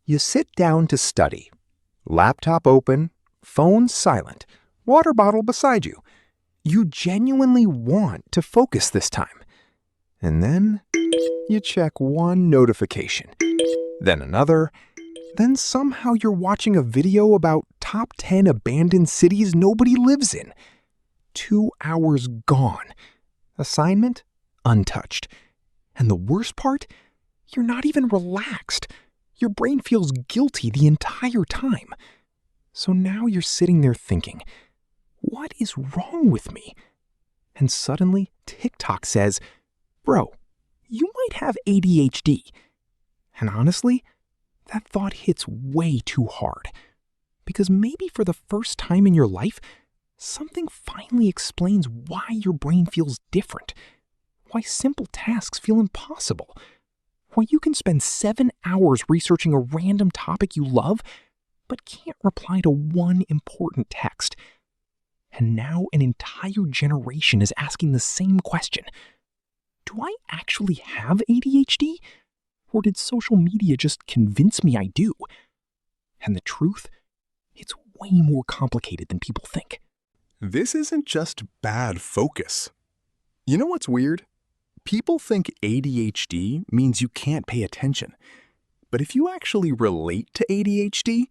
You sit down to study. Laptop open, phone silent, water bottle beside you. You genuinely want to focus this time. And then you check one notification, then another, then somehow you're watching a video about top 10 abandoned cities nobody lives in. 2 hours gone. Assignment untouched. And the worst part? You're not even relaxed. Your brain feels guilty the entire time. So now you're sitting there thinking, what is wrong with me? And suddenly TikTok says, bro, you might have ADHD. And honestly, that thought hits way too hard. Because maybe for the first time in your life, something finally explains why your brain feels different. Why simple tasks feel impossible. Why you can spend 7 hours researching a random topic you love, but can't reply to one important text. And now an entire generation is asking the same question. Do I actually have ADHD? Or did social media just convince me I do? And the truth? It's way more complicated than people think. This isn't just bad focus. You know what's weird? People think ADHD means you can't pay attention. But if you actually relate to ADHD,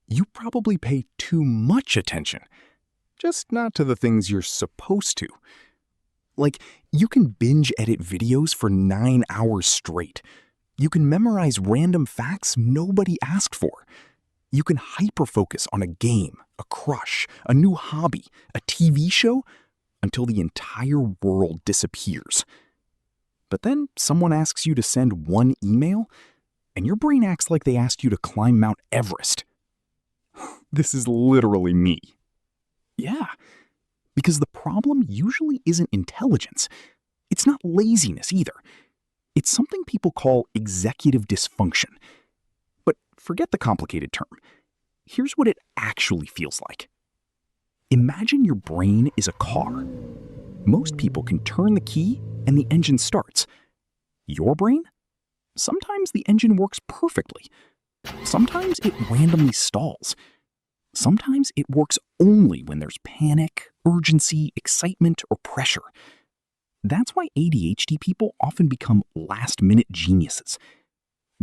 you probably pay too much attention. Just not to the things you're supposed to. Like, you can binge edit videos for 9 hours straight. You can memorize random facts nobody asked for. You can hyper-focus on a game, a crush, a new hobby, a TV show, until the entire world disappears. But then someone asks you to send one email, and your brain acts like they asked you to climb Mount Everest. This is literally me. Yeah, because the problem usually isn't intelligence. It's not laziness either. It's something people call executive dysfunction. But forget the complicated term. Here's what it actually feels like. Imagine your brain is a car. Most people can turn the key and the engine starts. Your brain? Sometimes the engine works perfectly. Sometimes it randomly stalls. Sometimes it works only when there's panic, urgency, excitement, or pressure. That's why ADHD people often become last-minute geniuses.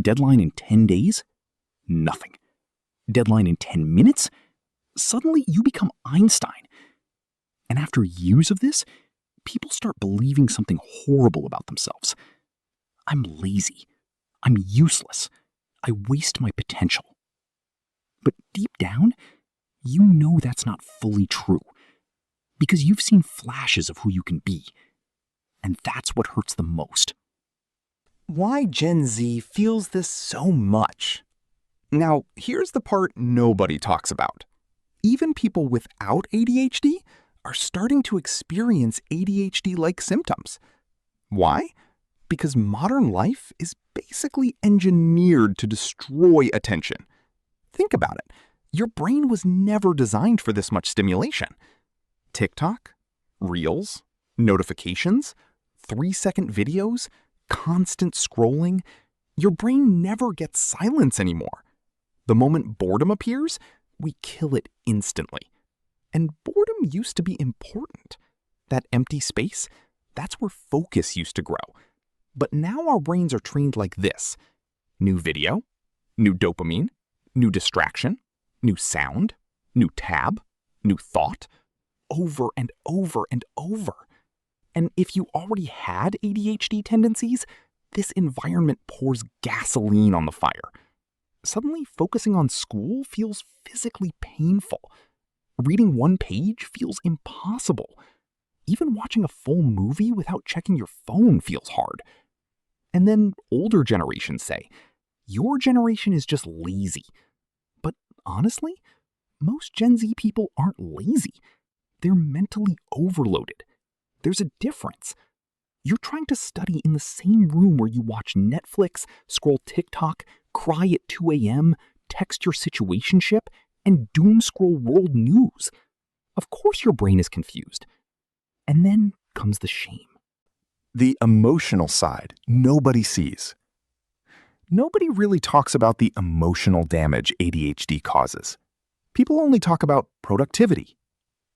Deadline in 10 days? Nothing. Deadline in 10 minutes? Suddenly you become Einstein. And after years of this, people start believing something horrible about themselves. I'm lazy. I'm useless. I waste my potential. But deep down, you know that's not fully true. Because you've seen flashes of who you can be. And that's what hurts the most. Why Gen Z feels this so much? Now, here's the part nobody talks about. Even people without ADHD are starting to experience ADHD-like symptoms. Why? Because modern life is basically engineered to destroy attention. Think about it. Your brain was never designed for this much stimulation. TikTok, Reels, notifications, 3-second videos, constant scrolling. Your brain never gets silence anymore. The moment boredom appears, we kill it instantly. And boredom used to be important. That empty space, that's where focus used to grow. But now our brains are trained like this. New video, new dopamine, new distraction, new sound, new tab, new thought, over and over and over. And if you already had ADHD tendencies, this environment pours gasoline on the fire. Suddenly, focusing on school feels physically painful. Reading one page feels impossible. Even watching a full movie without checking your phone feels hard. And then older generations say, your generation is just lazy. But honestly, most Gen Z people aren't lazy. They're mentally overloaded. There's a difference. You're trying to study in the same room where you watch Netflix, scroll TikTok, cry at 2 a.m., text your situationship, and doom scroll world news. Of course your brain is confused. And then comes the shame. The emotional side nobody sees. Nobody really talks about the emotional damage ADHD causes. People only talk about productivity,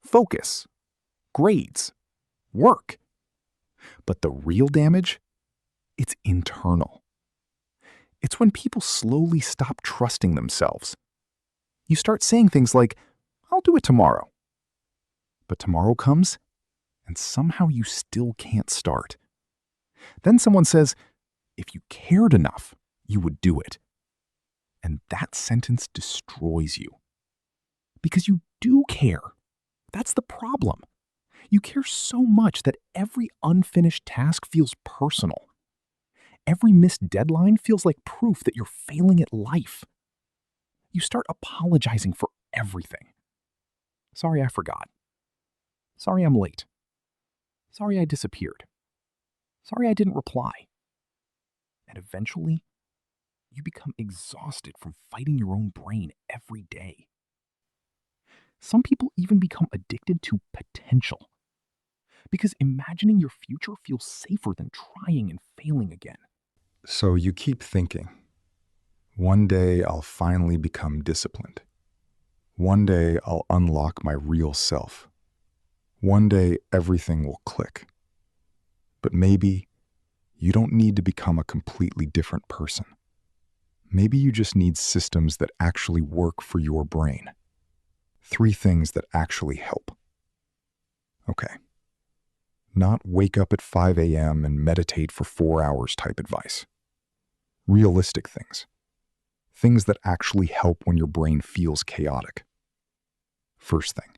focus, grades, work. But the real damage? It's internal. It's when people slowly stop trusting themselves. You start saying things like, "I'll do it tomorrow." But tomorrow comes, and somehow you still can't start. Then someone says, "If you cared enough, you would do it." And that sentence destroys you. Because you do care. That's the problem. You care so much that every unfinished task feels personal. Every missed deadline feels like proof that you're failing at life. You start apologizing for everything. Sorry I forgot. Sorry I'm late. Sorry I disappeared. Sorry I didn't reply. And eventually, you become exhausted from fighting your own brain every day. Some people even become addicted to potential. Because imagining your future feels safer than trying and failing again. So you keep thinking, one day I'll finally become disciplined. One day I'll unlock my real self. One day everything will click. But maybe you don't need to become a completely different person. Maybe you just need systems that actually work for your brain. 3 things that actually help. Okay. Not wake up at 5 a.m. and meditate for 4 hours type advice. Realistic things. Things that actually help when your brain feels chaotic. First thing,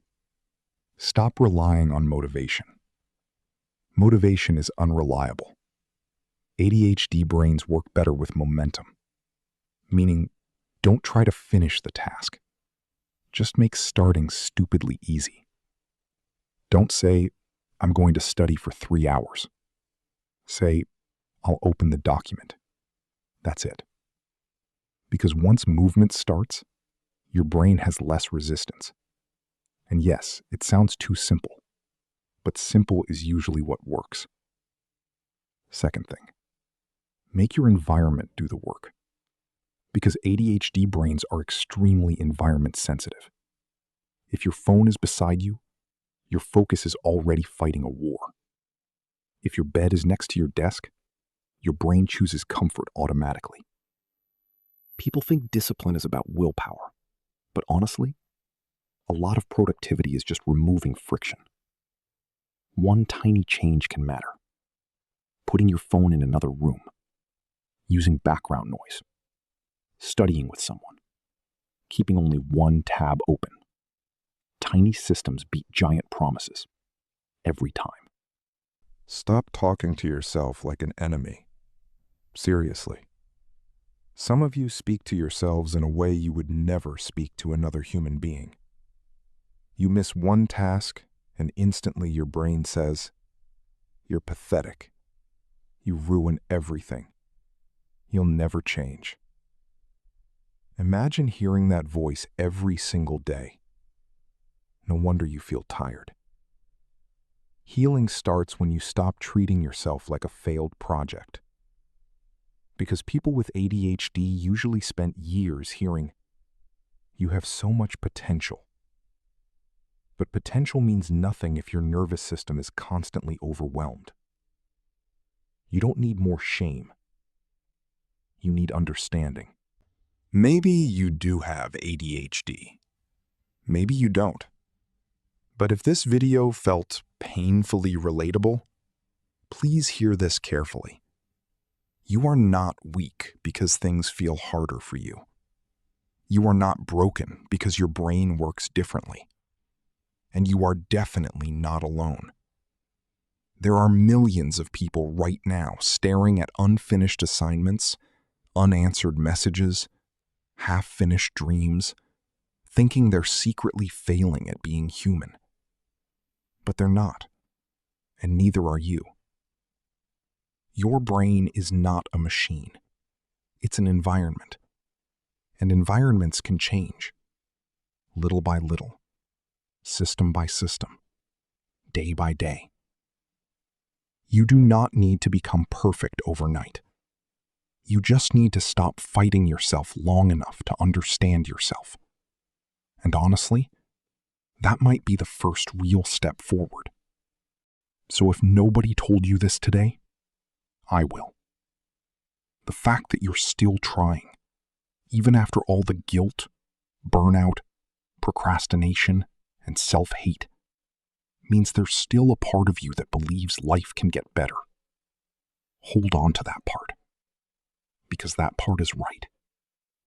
stop relying on motivation. Motivation is unreliable. ADHD brains work better with momentum. Meaning, don't try to finish the task. Just make starting stupidly easy. Don't say, "I'm going to study for 3 hours." Say, "I'll open the document." That's it. Because once movement starts, your brain has less resistance. And yes, it sounds too simple, but simple is usually what works. Second thing, make your environment do the work. Because ADHD brains are extremely environment sensitive. If your phone is beside you, your focus is already fighting a war. If your bed is next to your desk, your brain chooses comfort automatically. People think discipline is about willpower, but honestly, a lot of productivity is just removing friction. One tiny change can matter. Putting your phone in another room, using background noise, studying with someone, keeping only one tab open. Tiny systems beat giant promises every time. Stop talking to yourself like an enemy. Seriously. Some of you speak to yourselves in a way you would never speak to another human being. You miss one task, and instantly your brain says, "You're pathetic. You ruin everything. You'll never change." Imagine hearing that voice every single day. No wonder you feel tired. Healing starts when you stop treating yourself like a failed project. Because people with ADHD usually spent years hearing, "You have so much potential." But potential means nothing if your nervous system is constantly overwhelmed. You don't need more shame. You need understanding. Maybe you do have ADHD. Maybe you don't. But if this video felt painfully relatable, please hear this carefully. You are not weak because things feel harder for you. You are not broken because your brain works differently. And you are definitely not alone. There are millions of people right now staring at unfinished assignments, unanswered messages, half-finished dreams, thinking they're secretly failing at being human. But they're not, and neither are you. Your brain is not a machine. It's an environment. And environments can change, little by little, system by system, day by day. You do not need to become perfect overnight. You just need to stop fighting yourself long enough to understand yourself. And honestly, that might be the first real step forward. So if nobody told you this today, I will. The fact that you're still trying, even after all the guilt, burnout, procrastination, and self-hate, means there's still a part of you that believes life can get better. Hold on to that part, because that part is right.